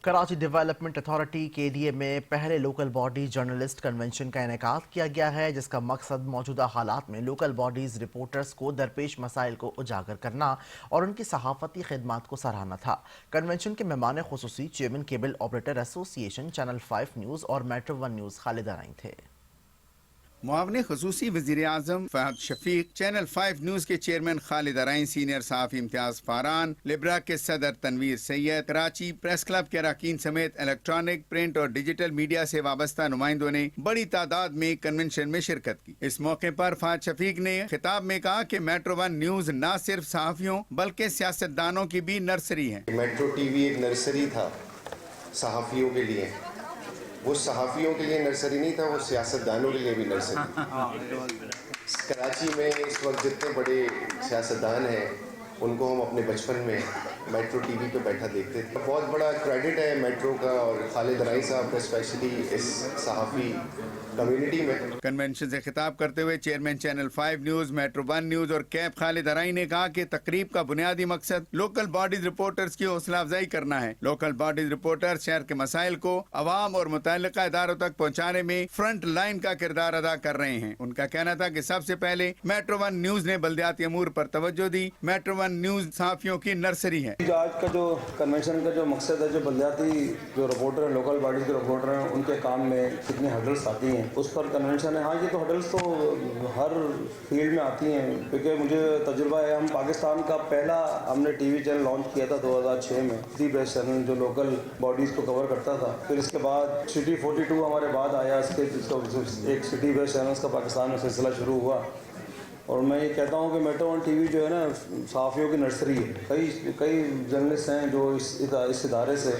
Karachi development authority KDA में पहले local body journalist convention का इनेकाद किया गया है, जिसका मकसद मौजूदा हालात में लोकल बॉडीज रिपोर्टर्स को दरपेश मसाइल को उजागर करना और उनकी सहाफती खिदमात को सराहना था। कन्वेंशन के मेहमान खुसूसी chairman cable operator association, channel 5 news और मेट्रो 1 न्यूज़ खालिद अराइन थे। मुआवने खसूसी वज़ीर आज़म फहद शफीक, चैनल 5 न्यूज़ के चेयरमैन खालिद अराइन, सीनियर सहाफ़ी इम्तियाज़ फारान, लिब्रा के सदर तनवीर सैयद, कराची प्रेस क्लब के अरकान समेत इलेक्ट्रॉनिक, प्रिंट और डिजिटल मीडिया से वाबस्ता नुमाइंदों ने बड़ी तादाद में कन्वेंशन में शिरकत की। इस मौके पर फहद शफीक ने खिताब में कहा कि मेट्रो 1 न्यूज़ न सिर्फ सहाफ़ियों बल्कि सियासतदानों की भी नर्सरी है। मेट्रो TV एक नर्सरी था सहाफ़ियों के लिए, वो सहाफ़ियों के लिए नर्सरी नहीं था, वो सियासतदानों के लिए भी नर्सरी। कराची में इस वक्त जितने बड़े सियासतदान हैं उनको हम अपने बचपन में मेट्रो TV पे बैठा देखते थे। बहुत बड़ा क्रेडिट है मेट्रो का और खालिद अराइन साहब का स्पेशली इस सहाफ़ी कम्युनिटी में। कन्वेंशन से खिताब करते हुए chairman channel 5 news, metro 1 news और कैब खालिद अराइन ने कहा कि तकरीब का बुनियादी मकसद लोकल बॉडीज रिपोर्टर्स की हौसला अफजाई करना है। लोकल बॉडीज रिपोर्टर्स शहर के मसाइल को अवाम और मुतल्लिका इदारों तक पहुँचाने में फ्रंट लाइन का किरदार अदा कर रहे हैं। उनका कहना था कि सबसे पहले मेट्रो 1 न्यूज़ ने बल्दियाती अमूर पर तवज्जो दी। मेट्रो 1 न्यूज़ सहाफ़ियों की नर्सरी है। आज का जो कन्वेंशन का जो मकसद है, जो बल्दियाती जो रिपोर्टर हैं, लोकल बॉडीज के रिपोर्टर हैं, उनके काम में कितनी हर्डल्स आती हैं उस पर कन्वेंशन है। हाँ, ये तो हर्डल्स तो हर फील्ड में आती हैं, क्योंकि मुझे तजुर्बा है। हम पाकिस्तान का पहला हमने TV चैनल लॉन्च किया था 2006 में, सिटी बेस्ड चैनल जो लोकल बॉडीज़ को कवर करता था। फिर इसके बाद सिटी 42 हमारे बाद आया, इसके एक सिटी बेस्ड चैनल्स का पाकिस्तान में सिलसिला शुरू हुआ। और मैं ये कहता हूँ कि मेट्रो 1 TV जो है ना सहाफ़ियों की नर्सरी है। कई जर्नलिस्ट हैं जो इस इदारे से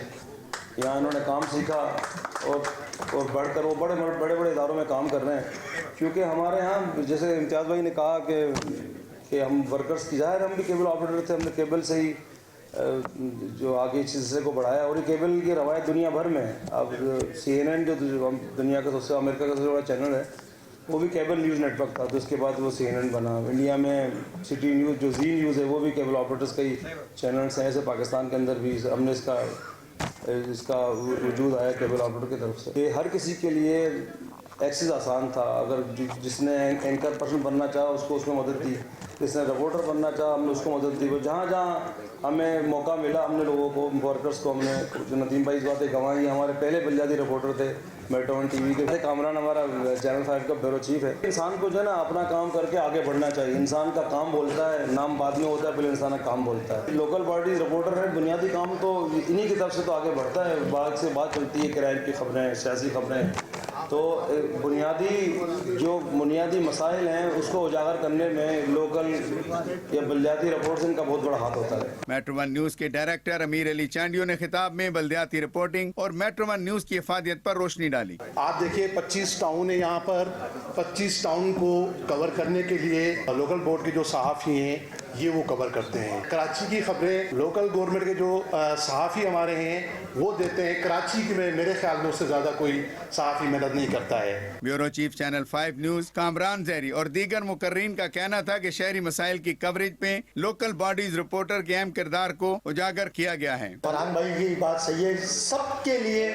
यहाँ इन्होंने काम सीखा और बढ़कर वो बड़े इदारों में काम कर रहे हैं। क्योंकि हमारे यहाँ जैसे इम्तियाज़ भाई ने कहा कि हम वर्कर्स की ज़ाहिर, हम भी केबल ऑपरेटर थे, हमने केबल से ही जो आगे इस सिलसिले को बढ़ाया और ये केबल की रवायत दुनिया भर में है। अब CNN जो दुनिया का सबसे, अमेरिका का सबसे बड़ा चैनल है, वो भी केबल न्यूज़ नेटवर्क था, तो उसके बाद वो CNN बना। इंडिया में सिटी न्यूज़ जो जी न्यूज़ है वो भी केबल ऑपरेटर्स का ही चैनल्स हैं। ऐसे पाकिस्तान के अंदर भी हमने इसका वजूद आया केबल ऑपरेटर की तरफ से। ये हर किसी के लिए एक्सेस आसान था। अगर जिसने एंकर पर्सन बनना चाहा उसको उसमें मदद दी, जिसने रिपोर्टर बनना चाहा हमने उसको मदद दी। जहाँ हमें मौका मिला हमने लोगों को, वर्कर्स को हमने, जो नदीम भाई इस बातें गंवाई। हमारे पहले बल्दियाती रिपोर्टर थे मेट्रो 1 TV के। कामरान हमारा चैनल 5 का ब्यूरो चीफ है। इंसान को जो है ना अपना काम करके आगे बढ़ना चाहिए। इंसान का काम बोलता है, नाम बाद में होता है, पहले इंसान का काम बोलता है। लोकल बॉडीज रिपोर्टर है, बुनियादी काम तो इन्हीं की तरफ से तो आगे बढ़ता है। बात से बात चलती है, क्राइम की खबरें, सियासी खबरें, तो बुनियादी मसाइल हैं उसको उजागर करने में लोकल या बल्दियाती रिपोर्टिंग का बहुत बड़ा हाथ होता है। मेट्रो 1 न्यूज़ के डायरेक्टर अमीर अली चांडियो ने खिताब में बल्दियाती रिपोर्टिंग और मेट्रो 1 न्यूज़ की इफादियत पर रोशनी डाली। आप देखिए 25 टाउन है यहाँ पर। 25 टाउन को कवर करने के लिए लोकल बोर्ड के जो सहाफ़ी हैं ये वो कवर करते हैं। कराची की खबरें लोकल गवर्नमेंट के जो सहाफ़ी हमारे हैं वो देते हैं। कराची की में मेरे ख्याल में उससे ज़्यादा कोई सहाफ़ी मेहनत नहीं करता है। Bureau chief channel 5 news Kamran Zehri और दीगर मुकर्रीन का कहना था कि शहरी मसाइल की कवरेज में लोकल बॉडीज रिपोर्टर के अहम किरदार को उजागर किया गया है। फरहान भाई की बात सही है, सबके लिए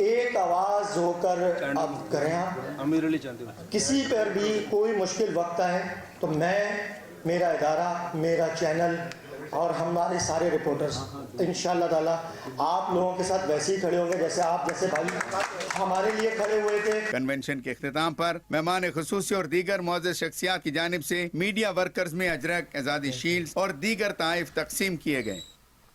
एक आवाज़ होकर अब करें। अमीर अली चांदी, किसी पर भी कोई मुश्किल वक्त आए तो मैं, मेरा इदारा, मेरा चैनल और हमारे सारे रिपोर्टर्स इंशाअल्लाह ताला आप लोगों के साथ वैसे ही खड़े होंगे जैसे आप जैसे भाई हमारे लिए खड़े हुए थे। कन्वेंशन के इख्तिताम पर मेहमान खुसूसी और दीगर मौजूद शख्सियात की जानिब से मीडिया वर्कर्स में अजरक, आज़ादी शील्ड और दीगर तहफ़ तकसीम किए गए।